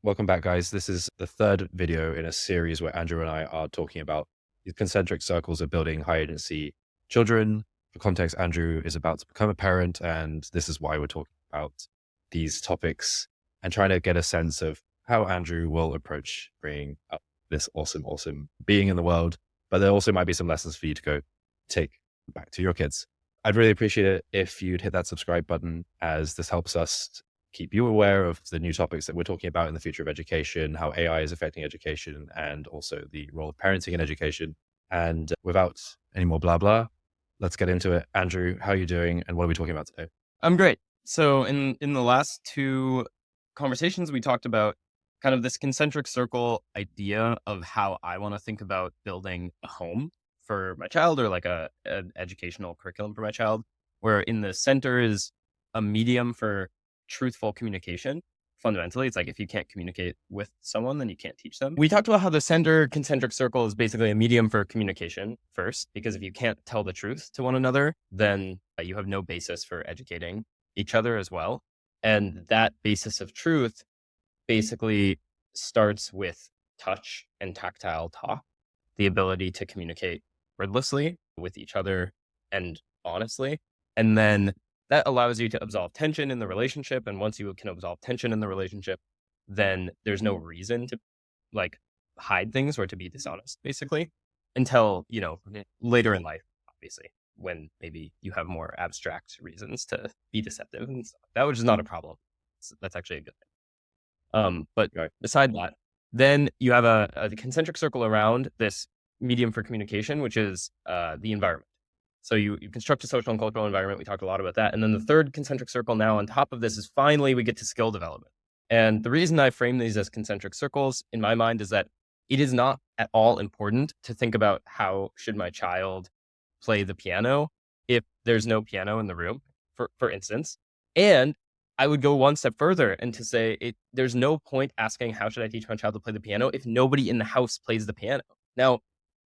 Welcome back, guys. This is the third video in a series where Andrew and I are talking about the concentric circles of building high agency children. For context, Andrew is about to become a parent, and this is why we're talking about these topics and trying to get a sense of how Andrew will approach bringing up this awesome being in the world. But there also might be some lessons for you to go take back to your kids. I'd really appreciate it if you'd hit that subscribe button, as this helps us keep you aware of the new topics that we're talking about in the future of education, how AI is affecting education, and also the role of parenting in education. And without any more blah blah, let's get into it. Andrew, how are you doing, and what are we talking about today? I'm great. So in the last two conversations, we talked about kind of this concentric circle idea of how I want to think about building a home for my child, or like an educational curriculum for my child, where in the center is a medium for truthful communication. Fundamentally, it's like if you can't communicate with someone, then you can't teach them. We talked about how the center concentric circle is basically a medium for communication first, because if you can't tell the truth to one another, then you have no basis for educating each other as well. And that basis of truth basically starts with touch and tactile talk, the ability to communicate wordlessly with each other and honestly. And then that allows you to absolve tension in the relationship. And once you can absolve tension in the relationship, then there's no reason to like hide things or to be dishonest, basically, until, later in life, obviously, when maybe you have more abstract reasons to be deceptive and stuff like that, which is not a problem. That's actually a good thing. But Right. beside that, then you have a concentric circle around this medium for communication, which is the environment. So you construct a social and cultural environment. We talked a lot about that. And then the third concentric circle now on top of this is finally we get to skill development. And the reason I frame these as concentric circles in my mind is that it is not at all important to think about how should my child play the piano if there's no piano in the room, for instance. And I would go one step further and to say there's no point asking how should I teach my child to play the piano if nobody in the house plays the piano. Now,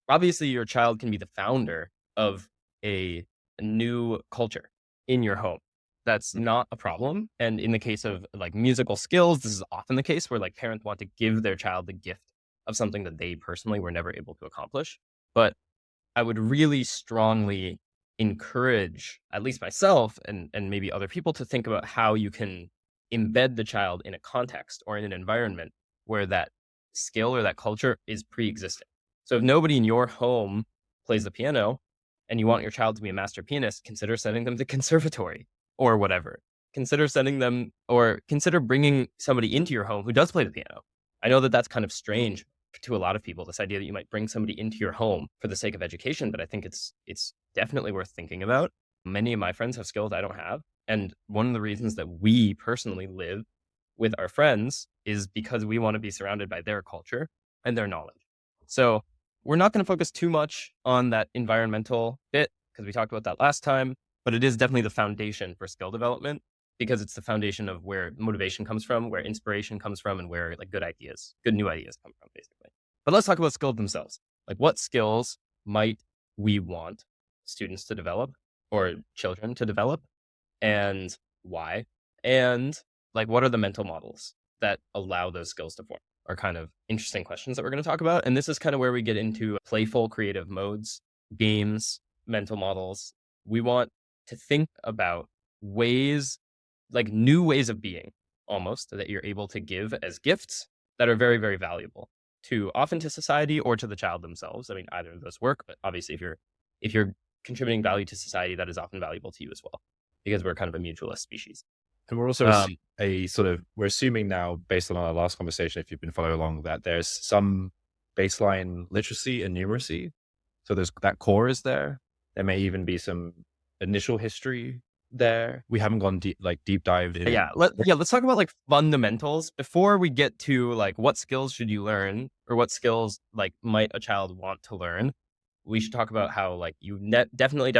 obviously your child can be the founder of a new culture in your home. That's not a problem. And in the case of like musical skills, this is often the case where like parents want to give their child the gift of something that they personally were never able to accomplish. But I would really strongly encourage at least myself and maybe other people to think about how you can embed the child in a context or in an environment where that skill or that culture is pre-existing. So if nobody in your home plays the piano, and you want your child to be a master pianist, consider sending them to conservatory or whatever. Consider sending them, or consider bringing somebody into your home who does play the piano. I know that that's kind of strange to a lot of people, this idea that you might bring somebody into your home for the sake of education, but I think it's definitely worth thinking about. Many of my friends have skills I don't have. And one of the reasons that we personally live with our friends is because we want to be surrounded by their culture and their knowledge. So we're not going to focus too much on that environmental bit because we talked about that last time, but it is definitely the foundation for skill development because it's the foundation of where motivation comes from, where inspiration comes from, and where like good new ideas come from, basically. But let's talk about skills themselves. Like what skills might we want students to develop or children to develop, and why? And like what are the mental models that allow those skills to form? Are kind of interesting questions that we're going to talk about. And this is kind of where we get into playful creative modes, games, mental models. We want to think about ways, like new ways of being almost, that you're able to give as gifts that are very, very valuable often to society or to the child themselves. I mean, either of those work, but obviously if you're contributing value to society, that is often valuable to you as well, because we're kind of a mutualist species. And we're also we're assuming now, based on our last conversation, if you've been following along, that there's some baseline literacy and numeracy. So there's that core is there. There may even be some initial history there. We haven't gone deep dived in. Let's talk about like fundamentals before we get to like what skills should you learn or what skills like might a child want to learn. We should talk about how like you definitely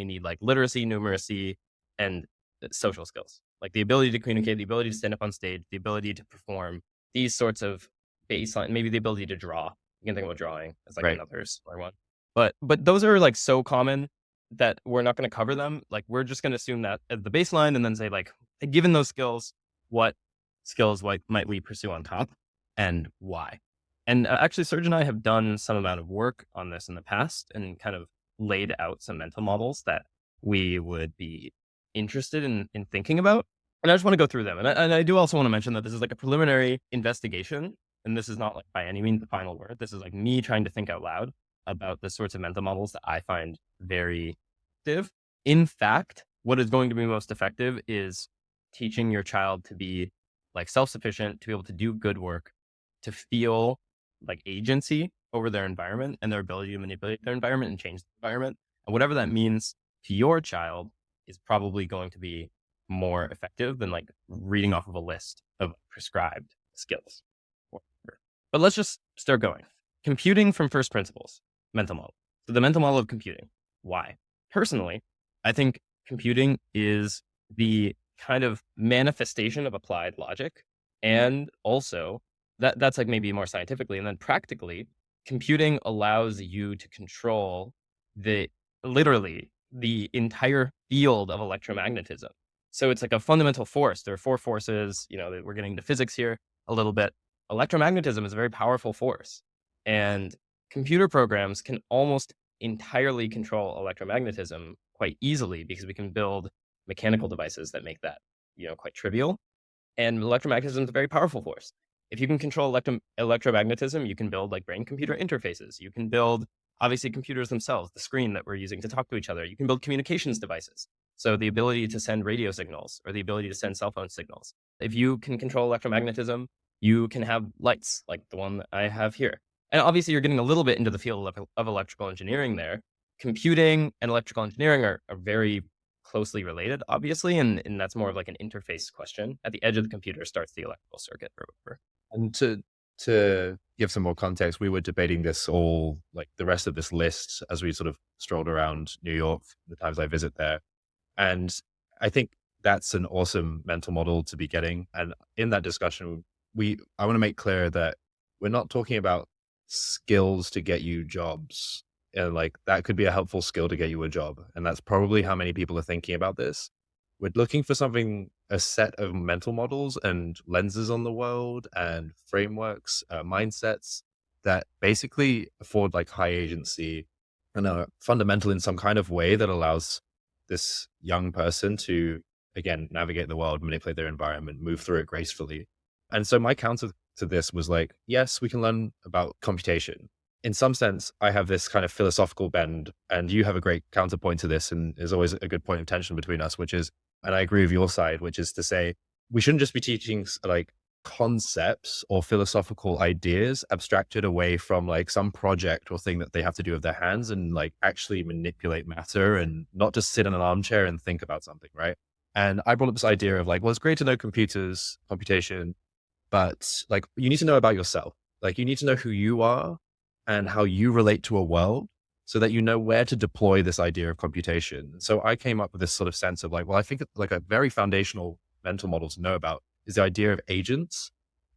need like literacy, numeracy, and social skills, like the ability to communicate, the ability to stand up on stage, the ability to perform, these sorts of baseline, maybe the ability to draw. You can think about drawing as like another similar one. But those are like so common that we're not going to cover them. Like we're just going to assume that as the baseline and then say like, given those skills, what skills might we pursue on top, and why? And actually, Serj and I have done some amount of work on this in the past and kind of laid out some mental models that we would be interested in thinking about. And I just want to go through them. And I do also want to mention that this is like a preliminary investigation. And this is not like by any means the final word. This is like me trying to think out loud about the sorts of mental models that I find very effective. In fact, what is going to be most effective is teaching your child to be like self-sufficient, to be able to do good work, to feel like agency over their environment and their ability to manipulate their environment and change the environment. And whatever that means to your child is probably going to be more effective than like reading off of a list of prescribed skills. But let's just start going. Computing from first principles, mental model. So the mental model of computing. Why? Personally, I think computing is the kind of manifestation of applied logic. And also that's like maybe more scientifically. And then practically, computing allows you to control literally the entire field of electromagnetism. So it's like a fundamental force. There are four forces, that we're getting into physics here a little bit. Electromagnetism is a very powerful force, and computer programs can almost entirely control electromagnetism quite easily because we can build mechanical devices that make that, quite trivial. And electromagnetism is a very powerful force. If you can control electromagnetism, you can build like brain-computer interfaces. You can build, obviously, computers themselves, the screen that we're using to talk to each other. You can build communications devices. So the ability to send radio signals or the ability to send cell phone signals. If you can control electromagnetism, you can have lights like the one that I have here. And obviously, you're getting a little bit into the field of electrical engineering there. Computing and electrical engineering are very closely related, obviously, and that's more of like an interface question. At the edge of the computer starts the electrical circuit or whatever. And to give some more context, we were debating this all, like the rest of this list, as we sort of strolled around New York, the times I visit there. And I think that's an awesome mental model to be getting. And in that discussion, I want to make clear that we're not talking about skills to get you jobs. And like that could be a helpful skill to get you a job. And that's probably how many people are thinking about this. We're looking for something, a set of mental models and lenses on the world and frameworks, mindsets that basically afford like high agency and are fundamental in some kind of way that allows this young person to, again, navigate the world, manipulate their environment, move through it gracefully. And so my counter to this was like, yes, we can learn about computation. In some sense, I have this kind of philosophical bend, and you have a great counterpoint to this. And there's always a good point of tension between us, which is, and I agree with your side, which is to say, we shouldn't just be teaching like concepts or philosophical ideas abstracted away from like some project or thing that they have to do with their hands and like actually manipulate matter and not just sit in an armchair and think about something, right? And I brought up this idea of like, well, it's great to know computers, computation, but like you need to know about yourself. Like you need to know who you are and how you relate to a world so that you know where to deploy this idea of computation. So I came up with this sort of sense of like, well, I think like a very foundational mental model to know about is the idea of agents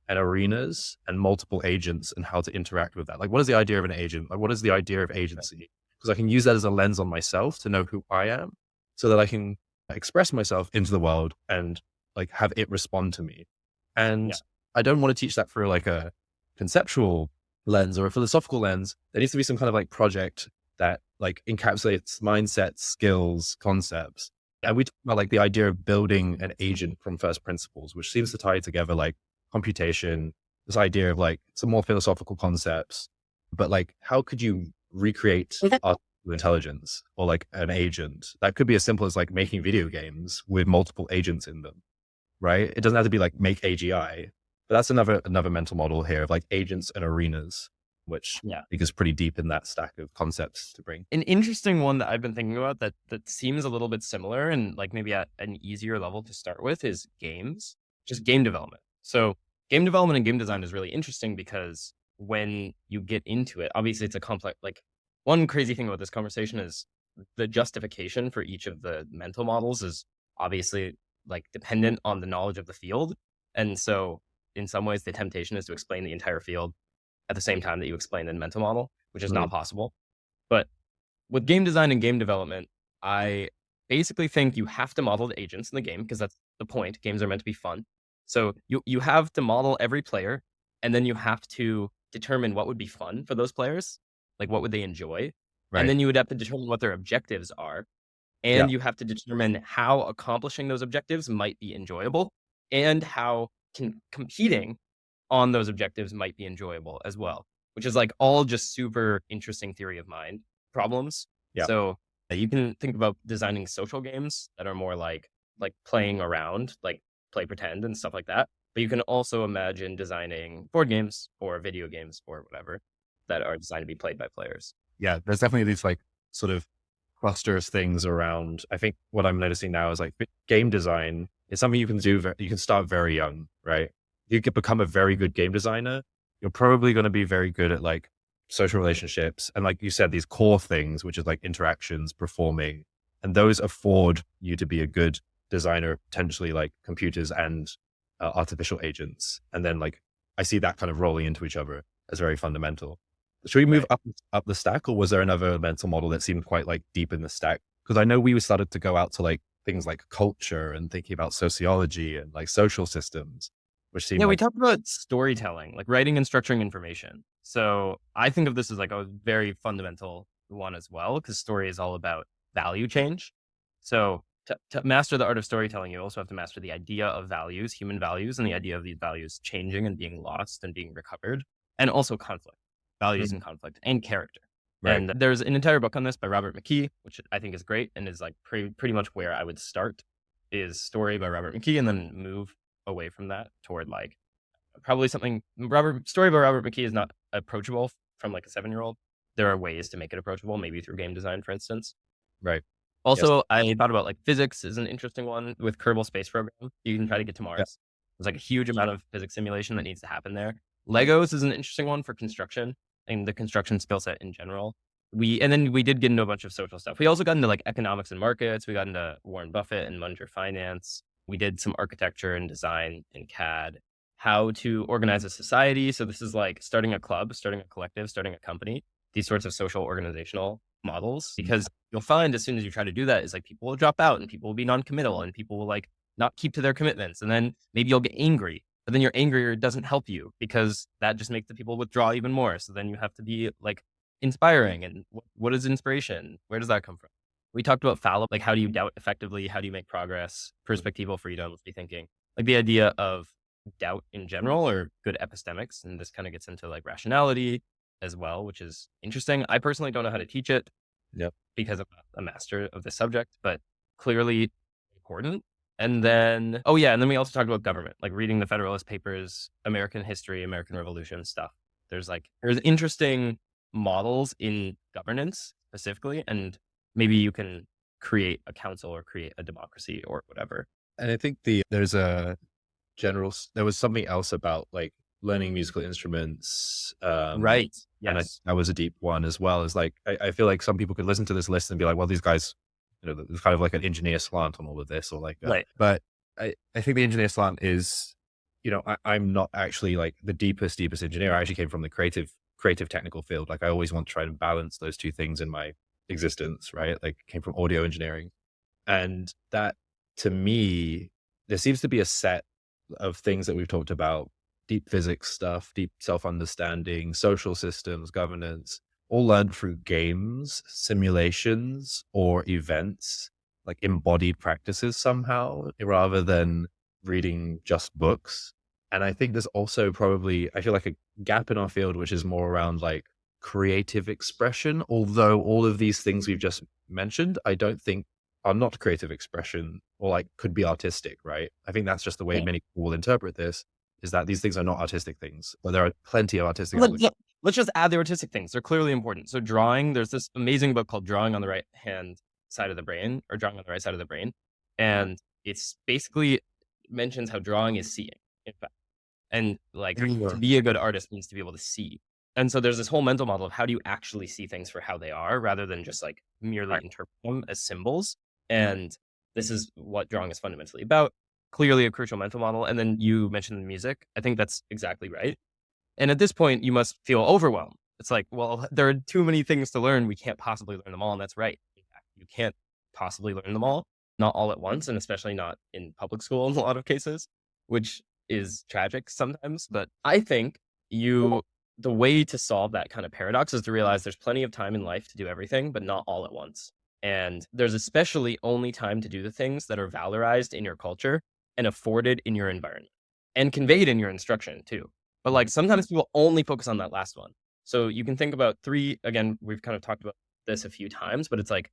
and arenas and multiple agents and how to interact with that. Like, what is the idea of an agent? Like, what is the idea of agency? Because I can use that as a lens on myself to know who I am so that I can express myself into the world and like have it respond to me. And I don't want to teach that through like a conceptual lens or a philosophical lens. There needs to be some kind of like project that like encapsulates mindsets, skills, concepts. And we talk about like the idea of building an agent from first principles, which seems to tie together like computation, this idea of like some more philosophical concepts, but like how could you recreate artificial intelligence or like an agent? That could be as simple as like making video games with multiple agents in them, right? It doesn't have to be like make AGI, but that's another mental model here of like agents and arenas, which I think is pretty deep in that stack of concepts to bring. An interesting one that I've been thinking about that seems a little bit similar and like maybe at an easier level to start with is games, just game development. So game development and game design is really interesting because when you get into it, obviously it's a complex, like one crazy thing about this conversation is the justification for each of the mental models is obviously like dependent on the knowledge of the field. And so in some ways, the temptation is to explain the entire field at the same time that you explain the mental model, which is not possible. But with game design and game development, I basically think you have to model the agents in the game because that's the point. Games are meant to be fun. So you have to model every player, and then you have to determine what would be fun for those players, like what would they enjoy, and Right. then you would have to determine what their objectives are, Yeah. and you have to determine how accomplishing those objectives might be enjoyable, and how competing on those objectives might be enjoyable as well, which is like all just super interesting theory of mind problems. Yeah. So you can think about designing social games that are more like playing around, like play pretend and stuff like that. But you can also imagine designing board games or video games or whatever that are designed to be played by players. Yeah. There's definitely these like sort of clusters things around. I think what I'm noticing now is like game design is something you can do. You can start very young, right? You can become a very good game designer. You're probably going to be very good at like social relationships. And like you said, these core things, which is like interactions, performing, and those afford you to be a good designer, potentially like computers and artificial agents. And then like, I see that kind of rolling into each other as very fundamental. Should we move Right. up the stack, or was there another mental model that seemed quite like deep in the stack? Because I know we started to go out to like things like culture and thinking about sociology and like social systems, which seem Yeah, we like talked about storytelling, like writing and structuring information. So I think of this as like a very fundamental one as well, because story is all about value change. So to master the art of storytelling, you also have to master the idea of values, human values, and the idea of these values changing and being lost and being recovered, and also conflict, values mm, and conflict, and character. right. And there's an entire book on this by Robert McKee, which I think is great and is like pretty much where I would start is Story by Robert McKee, and then move away from that toward like probably something Story by Robert McKee is not approachable from like a 7-year-old. There are ways to make it approachable, maybe through game design, for instance. Right. Yes. Also, I thought about like physics is an interesting one with Kerbal Space Program. You can try to get to Yeah. Mars. There's like a huge amount of physics simulation that needs to happen there. Legos is an interesting one for construction and the construction skill set in general. And then we did get into a bunch of social stuff. We also got into like economics and markets. We got into Warren Buffett and Munger Finance. We did some architecture and design in CAD, how to organize a society. So this is like starting a club, starting a collective, starting a company, these sorts of social organizational models, because you'll find as soon as you try to do that is like people will drop out and people will be non-committal and people will like not keep to their commitments. And then maybe you'll get angry, but then your anger doesn't help you because that just makes the people withdraw even more. So then you have to be like inspiring. And what is inspiration? Where does that come from? We talked about fallible, like how do you doubt effectively? How do you make progress? Perspectival freedom, be thinking, like the idea of doubt in general or good epistemics. And this kind of gets into like rationality as well, which is interesting. I personally don't know how to teach it Yep. because I'm not a master of the subject, but clearly important. And then, oh yeah, and then we also talked about government, like reading the Federalist Papers, American history, American Revolution stuff. There's interesting models in governance specifically, and maybe you can create a council or create a democracy or whatever. And I think there was something else about like learning musical instruments. Right. And Yes. that was a deep one as well. Is like, I feel like some people could listen to this list and be like, well, these guys, there's kind of like an engineer slant on all of this or like, Right. but I think the engineer slant is, I'm not actually like the deepest engineer. I actually came from the creative technical field. Like I always want to try and balance those two things in my existence, right? Like came from audio engineering. And that to me, there seems to be a set of things that we've talked about: deep physics stuff, deep self-understanding, social systems, governance, all learned through games, simulations, or events, like embodied practices somehow, rather than reading just books. And I think there's also probably, I feel like a gap in our field, which is more around like creative expression. Although all of these things we've just mentioned, I don't think are not creative expression or like could be artistic, right? I think that's just the way Yeah. many people will interpret this, is that these things are not artistic things, but there are plenty of artistic Let, applications. let- let's just add the artistic things. They're clearly important. So drawing, there's this amazing book called Drawing on the Right Hand Side of the Brain or Drawing on the Right Side of the Brain. And it's basically mentions how drawing is seeing, in fact. And like to be a good artist means to be able to see. And so there's this whole mental model of how do you actually see things for how they are rather than just like merely Right. interpret them as symbols. And this is what drawing is fundamentally about. Clearly a crucial mental model. And then you mentioned the music. I think that's exactly right. And at this point, you must feel overwhelmed. It's like, well, there are too many things to learn. We can't possibly learn them all. And that's right. In fact, you can't possibly learn them all, not all at once, and especially not in public school in a lot of cases, which is tragic sometimes. But I think the way to solve that kind of paradox is to realize there's plenty of time in life to do everything, but not all at once. And there's especially only time to do the things that are valorized in your culture and afforded in your environment and conveyed in your instruction too. But like sometimes people only focus on that last one. So you can think about three, again, we've kind of talked about this a few times, but it's like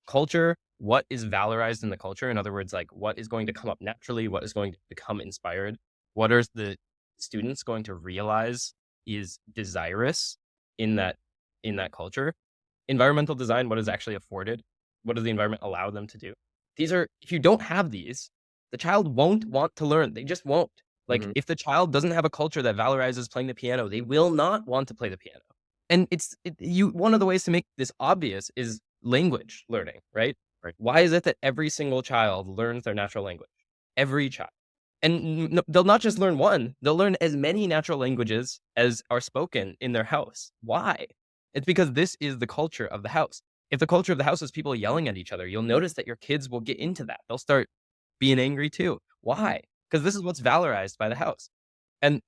culture, what is valorized in the culture? In other words, like what is going to come up naturally? What is going to become inspired? What are the students going to realize is desirous in that culture? Environmental design, what is actually afforded? What does the environment allow them to do? These are, if you don't have these, the child won't want to learn. They just won't. Like Mhm. if the child doesn't have a culture that valorizes playing the piano, they will not want to play the piano. And one of the ways to make this obvious is language learning, right? Right. Why is it that every single child learns their natural language? Every child. And they'll not just learn one, they'll learn as many natural languages as are spoken in their house. Why? It's because this is the culture of the house. If the culture of the house is people yelling at each other, you'll notice that your kids will get into that. They'll start being angry too. Why? Because this is what's valorized by the house. And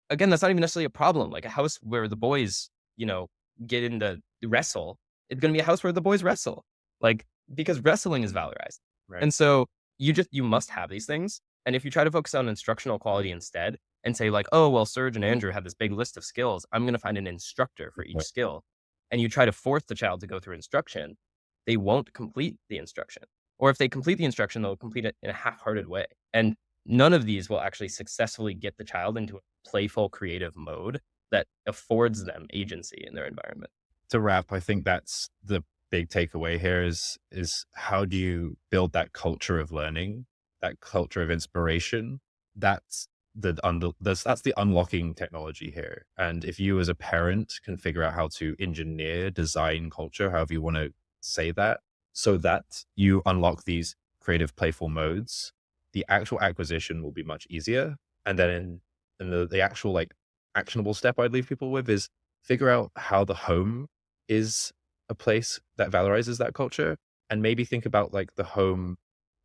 again, that's not even necessarily a problem. Like a house where the boys, get into wrestle, it's gonna be a house where the boys wrestle. Like, because wrestling is valorized. Right. And so you must have these things. And if you try to focus on instructional quality instead and say, like, oh, well, Serj and Andrew have this big list of skills, I'm gonna find an instructor for each Right. skill. And you try to force the child to go through instruction, they won't complete the instruction. Or if they complete the instruction, they'll complete it in a half-hearted way. And none of these will actually successfully get the child into a playful, creative mode that affords them agency in their environment. To wrap, I think that's the big takeaway here is how do you build that culture of learning, that culture of inspiration? That's that's the unlocking technology here. And if you as a parent can figure out how to engineer, design culture, however you want to say that, so that you unlock these creative, playful modes, the actual acquisition will be much easier. And then in the actual like actionable step I'd leave people with is figure out how the home is a place that valorizes that culture, and maybe think about like the home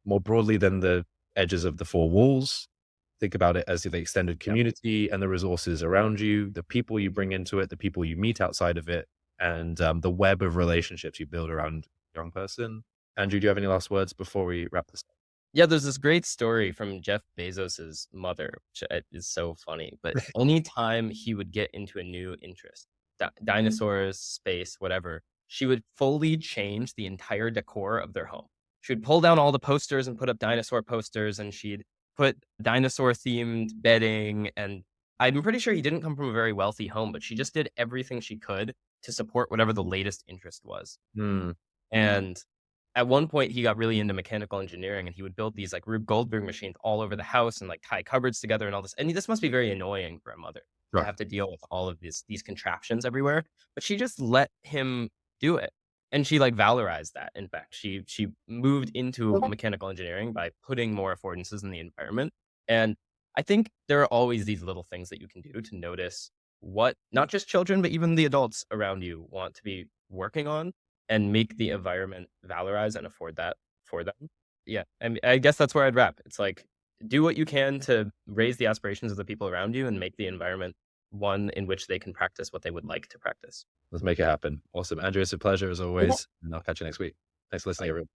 more broadly than the edges of the four walls. Think about it as the extended Yep. community and the resources around you, the people you bring into it, the people you meet outside of it, and the web of relationships you build around a young person. Andrew, do you have any last words before we wrap this up? Yeah, there's this great story from Jeff Bezos's mother, which is so funny. But anytime he would get into a new interest, dinosaurs, space, whatever, she would fully change the entire decor of their home. She would pull down all the posters and put up dinosaur posters, and she'd put dinosaur themed bedding. And I'm pretty sure he didn't come from a very wealthy home, but she just did everything she could to support whatever the latest interest was. Hmm. And at one point, he got really into mechanical engineering, and he would build these like Rube Goldberg machines all over the house and like tie cupboards together and all this. And this must be very annoying for a mother to Right. have to deal with all of these contraptions everywhere. But she just let him do it, and she like valorized that. In fact, she moved into mechanical engineering by putting more affordances in the environment. And I think there are always these little things that you can do to notice what not just children but even the adults around you want to be working on and make the environment valorize and afford that for them. Yeah, and I guess that's where I'd wrap. It's like, do what you can to raise the aspirations of the people around you and make the environment one in which they can practice what they would like to practice. Let's make it happen. Awesome. Andrew, it's a pleasure as always. And I'll catch you next week. Thanks for listening, Bye. everyone.